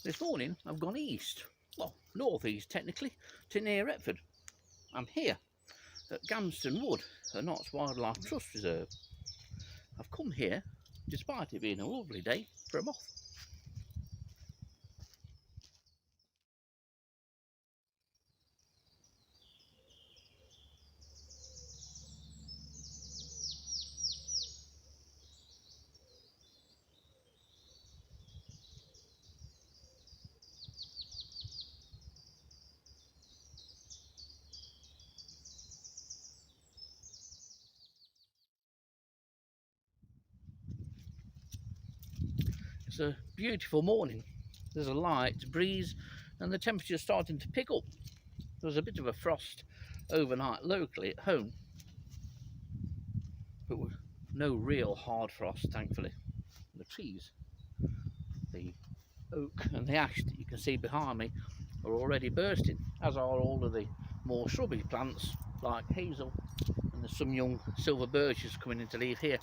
This morning I've gone east, well, north-east technically, to near Retford. I'm here at Gamson Wood, a Nottinghamshire Wildlife Trust reserve. I've come here, despite it being a lovely day, for a moth. It's a beautiful morning. There's a light breeze and the temperature's starting to pick up. There was a bit of a frost overnight locally at home, but no real hard frost, thankfully. The trees, the oak and the ash that you can see behind me, are already bursting, as are all of the more shrubby plants like hazel, and there's some young silver birches coming into leaf here.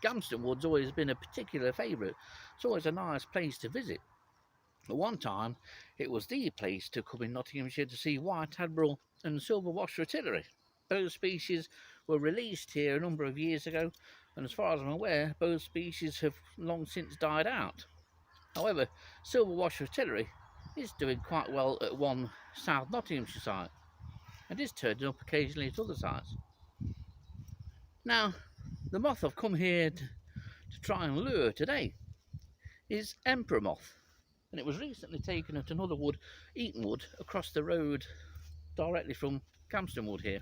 Gamston Wood's always been a particular favourite. It's always a nice place to visit. At one time, it was the place to come in Nottinghamshire to see White Admiral and silver-washed Retford. Both species were released here a number of years ago, and as far as I'm aware, both species have long since died out. However, silver-washed Retford is doing quite well at one South Nottinghamshire site, and is turning up occasionally at other sites. Now, the moth I've come here to try and lure today is emperor moth, and it was recently taken at another wood, Eaton Wood, across the road directly from Gamson Wood here.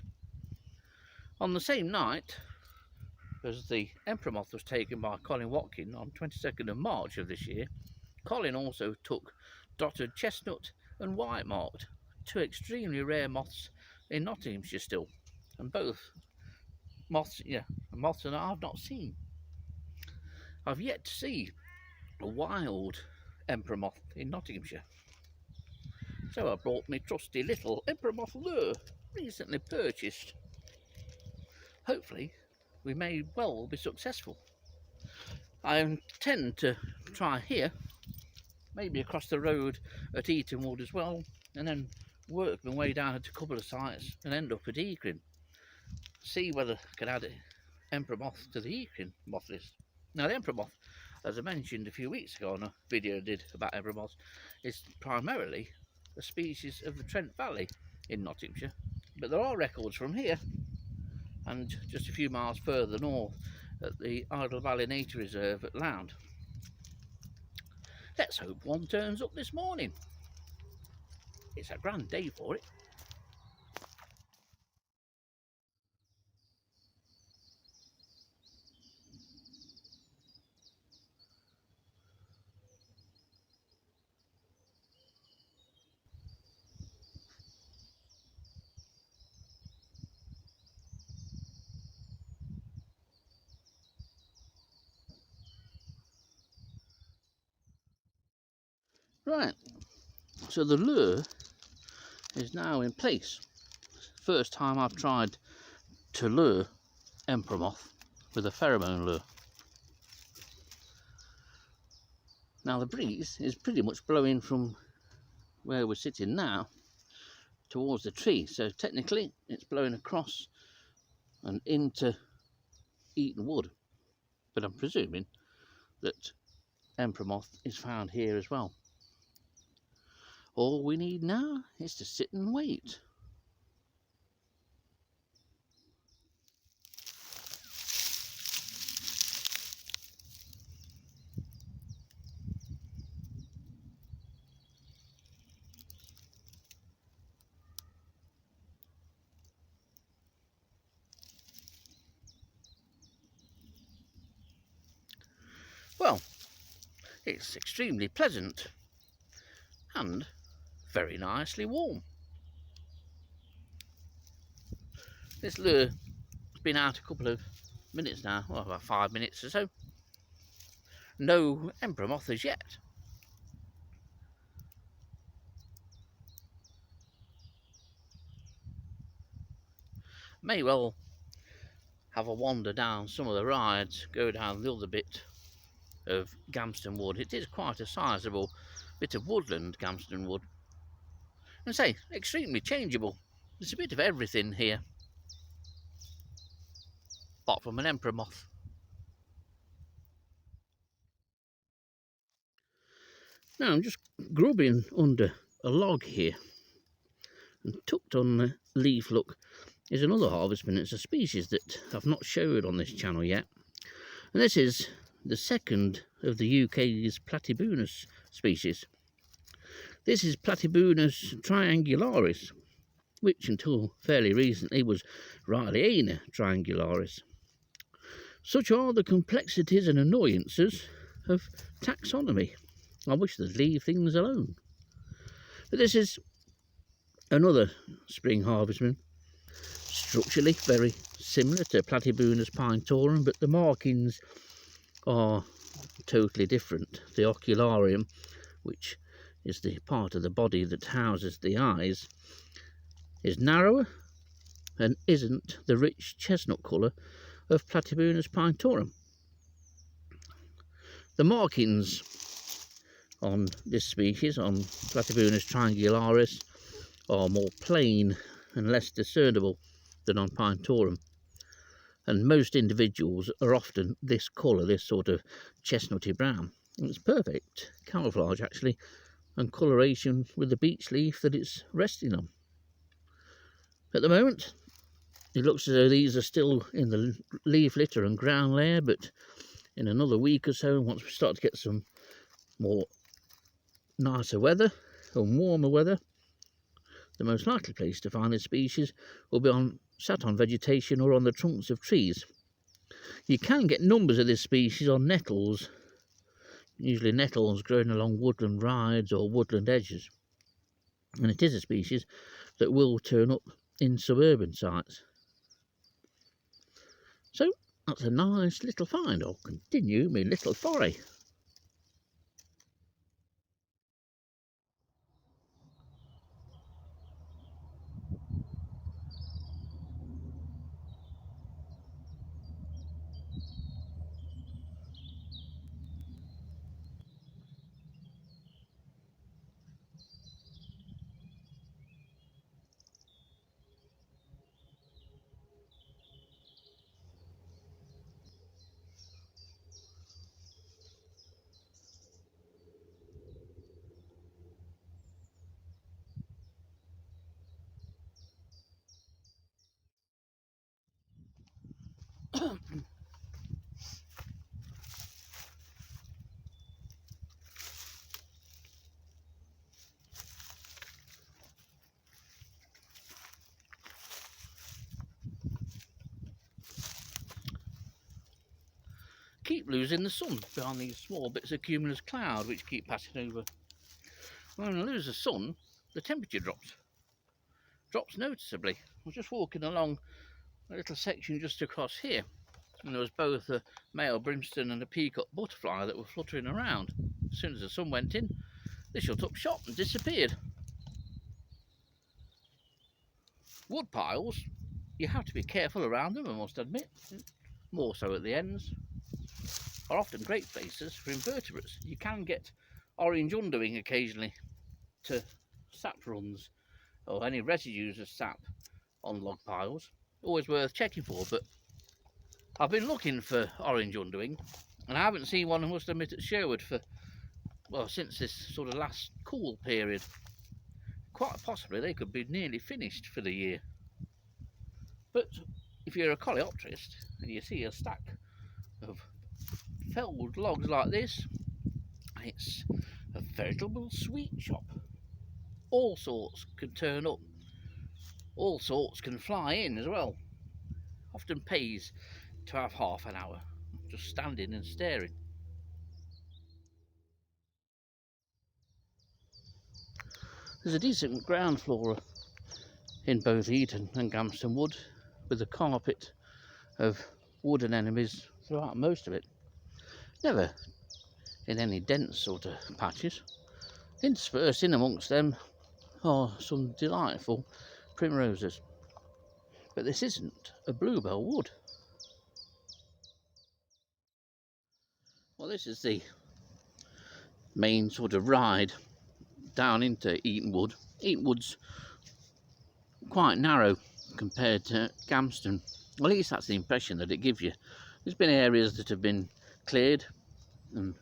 On the same night as the emperor moth was taken by Colin Watkin on 22nd of March of this year, Colin also took dotted chestnut and white marked, two extremely rare moths in Nottinghamshire still, and both moths that I've not seen. I've yet to see a wild emperor moth in Nottinghamshire, so I brought my trusty little emperor moth lure, recently purchased. Hopefully we may well be successful. I intend to try here, maybe across the road at Eaton Wood as well, and then work my way down to a couple of sites and end up at Eaton. See whether I can add an emperor moth to the Eaton moth list. Now, the emperor moth, as I mentioned a few weeks ago on a video I did about emperor moths, is primarily a species of the Trent Valley in Nottinghamshire, but there are records from here and just a few miles further north at the Idle Valley Nature Reserve at Lound. Let's hope one turns up this morning. It's a grand day for it. Right, so the lure is now in place. First time I've tried to lure emperor moth with a pheromone lure. Now the breeze is pretty much blowing from where we're sitting now towards the tree, so technically it's blowing across and into Eaton Wood, but I'm presuming that emperor moth is found here as well. All we need now is to sit and wait. Well, it's extremely pleasant and very nicely warm. This lure has been out a couple of minutes now, well, about 5 minutes or so. No emperor moth as yet. May well have a wander down some of the rides, go down the other bit of Gamston Wood. It is quite a sizable bit of woodland Gamston Wood. And say, extremely changeable. There's a bit of everything here, apart from an emperor moth. Now I'm just grubbing under a log here, and tucked on the leaf look is another harvestman. It's a species that I've not showed on this channel yet, and this is the second of the UK's Platybonas species. This is Platybonas Triangularis, which until fairly recently was Eaton Triangularis. Such are the complexities and annoyances of taxonomy. I wish they'd leave things alone. But this is another spring harvestman, structurally very similar to Platybonas pinetorum, but the markings are totally different. The ocularium, which is the part of the body that houses the eyes, is narrower and isn't the rich chestnut colour of Platybonas pinetorum. The markings on this species, on Platybonas triangularis, are more plain and less discernible than on pinetorum, and most individuals are often this colour, this sort of chestnutty brown. And it's perfect camouflage actually, and coloration with the beech leaf that it's resting on. At the moment it looks as though these are still in the leaf litter and ground layer, but in another week or so, once we start to get some more nicer weather and warmer weather, the most likely place to find this species will be sat on vegetation or on the trunks of trees. You can get numbers of this species on nettles, usually nettles growing along woodland rides or woodland edges, and it is a species that will turn up in suburban sites. So that's a nice little find. I'll continue my little foray. Keep losing the sun behind these small bits of cumulus cloud which keep passing over. When I lose the sun, the temperature drops noticeably. I was just walking along a little section just across here, and there was both a male brimstone and a peacock butterfly that were fluttering around. As soon as the sun went in, they shut up shop and disappeared. Wood piles, you have to be careful around them, I must admit, more so at the ends, are often great places for invertebrates. You can get orange underwing occasionally to sap runs or any residues of sap on log piles. Always worth checking for, but I've been looking for orange underwing and I haven't seen one, I must admit, at Sherwood for, well, since this sort of last cool period. Quite possibly they could be nearly finished for the year. But if you're a coleopterist and you see a stack of felled logs like this, it's a veritable sweet shop. All sorts can turn up, all sorts can fly in as well. Often pays to have half an hour just standing and staring. There's a decent ground flora in both Eaton and Gamston Wood, with a carpet of wood anemones throughout most of it. Never in any dense sort of patches. Interspersed in amongst them are some delightful primroses. But this isn't a bluebell wood. Well, this is the main sort of ride down into Eaton Wood. Eaton Wood's quite narrow compared to Gamston. Well, at least that's the impression that it gives you. There's been areas that have been cleared and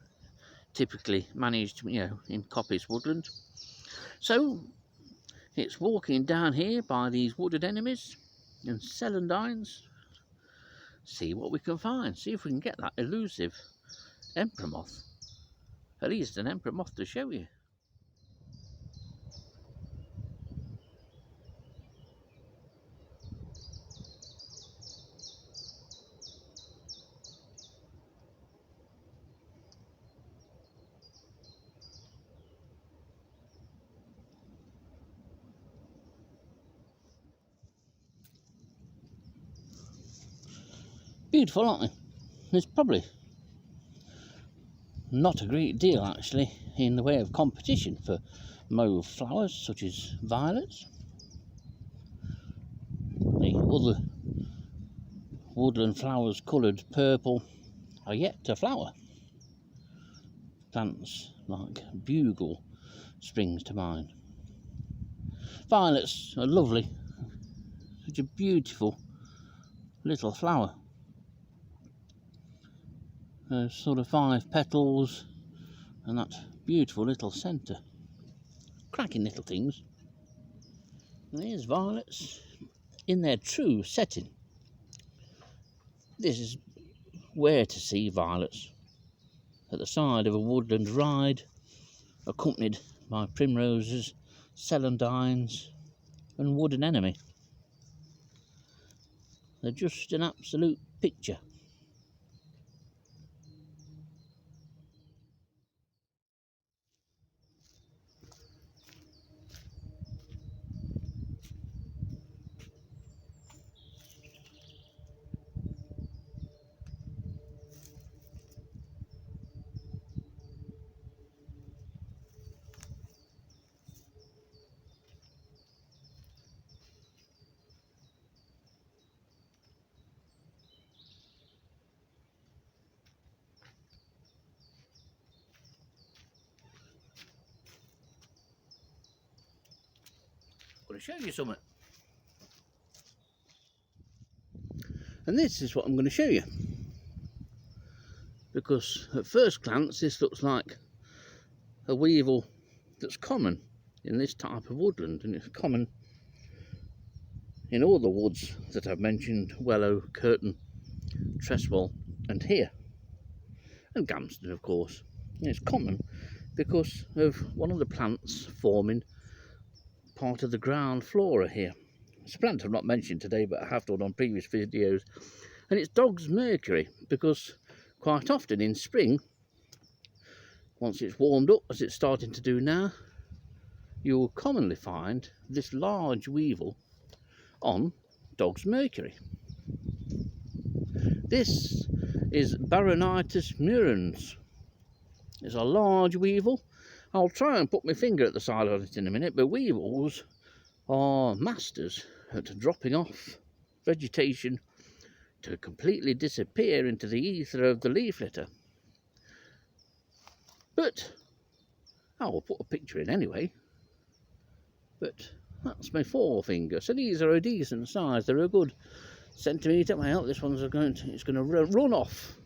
typically managed, you know, in coppice woodland. So it's walking down here by these wooded enemies and celandines. See what we can find. See if we can get that elusive emperor moth. At least an emperor moth to show you. Beautiful, aren't they? There's probably not a great deal actually in the way of competition for mauve flowers such as violets. The other woodland flowers coloured purple are yet to flower. Plants like bugle springs to mind. Violets are lovely, such a beautiful little flower. Sort of 5 petals and that beautiful little centre. Cracking little things. And here's violets in their true setting. This is where to see violets, at the side of a woodland ride, accompanied by primroses, celandines and wood anemone. They're just an absolute picture. I'm going to show you something. And this is what I'm going to show you. Because at first glance this looks like a weevil that's common in this type of woodland, and it's common in all the woods that I've mentioned: Wellow, Curtain, Treswell and here, and Gamston of course. And it's common because of one of the plants forming part of the ground flora here. It's a plant I've not mentioned today, but I have done on previous videos, and it's dog's Mercury, because quite often in spring, once it's warmed up as it's starting to do now, you will commonly find this large weevil on dog's Mercury. This is Baronitis murens. It's a large weevil. I'll try and put my finger at the side of it in a minute, but weevils are masters at dropping off vegetation to completely disappear into the ether of the leaf litter. But I will put a picture in anyway. But that's my forefinger. So these are a decent size. They're a good centimetre. Well, this one's going to run off.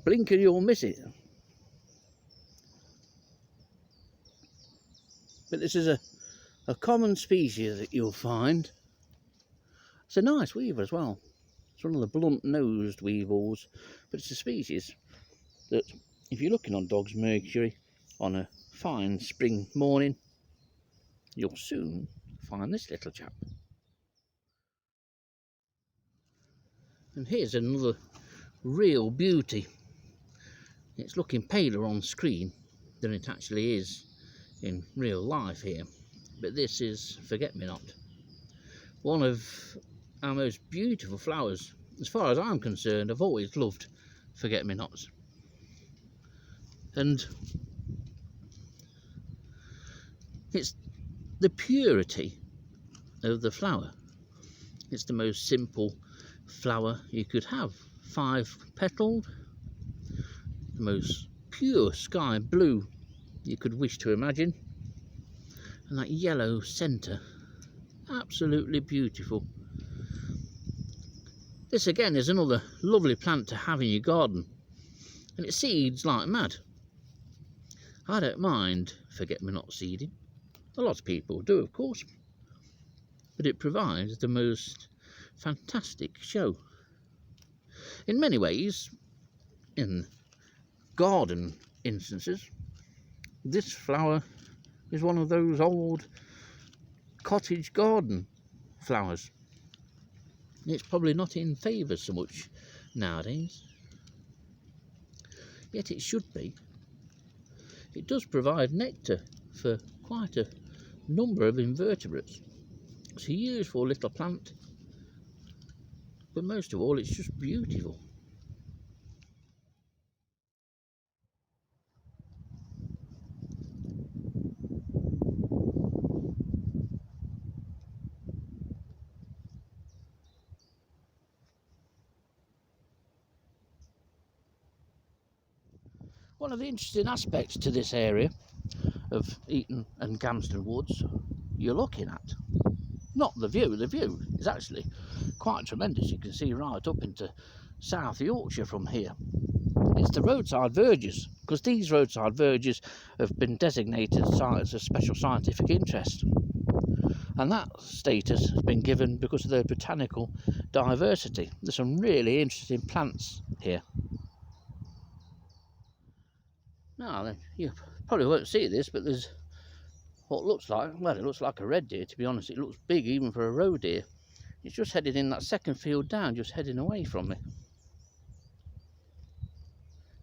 Blink and you'll miss it. But this is a common species that you'll find. It's a nice weevil as well. It's one of the blunt-nosed weevils, but it's a species that, if you're looking on dog's Mercury on a fine spring morning, you'll soon find this little chap. And here's another real beauty. It's looking paler on screen than it actually is in real life here, but this is forget-me-not, one of our most beautiful flowers. As far as I'm concerned, I've always loved forget-me-nots, and it's the purity of the flower. It's the most simple flower you could have, 5 petaled, the most pure sky blue you could wish to imagine. And that yellow centre, absolutely beautiful. This again is another lovely plant to have in your garden, and it seeds like mad. I don't mind forget-me-not seeding. A lot of people do, of course, but it provides the most fantastic show. In many ways, in garden instances, this flower is one of those old cottage garden flowers. It's probably not in favour so much nowadays, yet it should be. It does provide nectar for quite a number of invertebrates. It's a useful little plant, but most of all it's just beautiful. One of the interesting aspects to this area of Eaton and Gamston Woods you're looking at, not the view is actually quite tremendous. You can see right up into South Yorkshire from here. It's the roadside verges, because these roadside verges have been designated as a special scientific interest, and that status has been given because of their botanical diversity. There's some really interesting plants here. Now, you probably won't see this, but there's what looks like, well, it looks like a red deer, to be honest. It looks big even for a roe deer. It's just headed in that second field down, just heading away from me.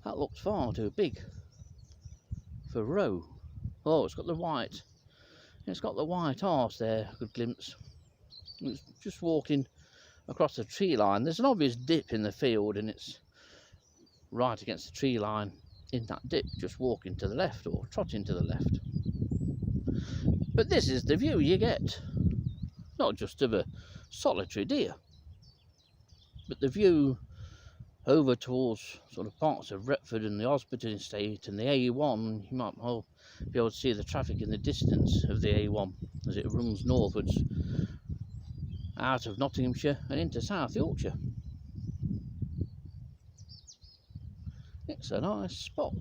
That looks far too big for roe. Oh, it's got the white arse there, a good glimpse. It's just walking across the tree line. There's an obvious dip in the field, and it's right against the tree line in that dip, just walking to the left or trotting to the left. But this is the view you get, not just of a solitary deer, but the view over towards sort of parts of Retford and the Osberton estate and the A1. You might well be able to see the traffic in the distance of the A1 as it runs northwards out of Nottinghamshire and into South Yorkshire. It's a nice spot.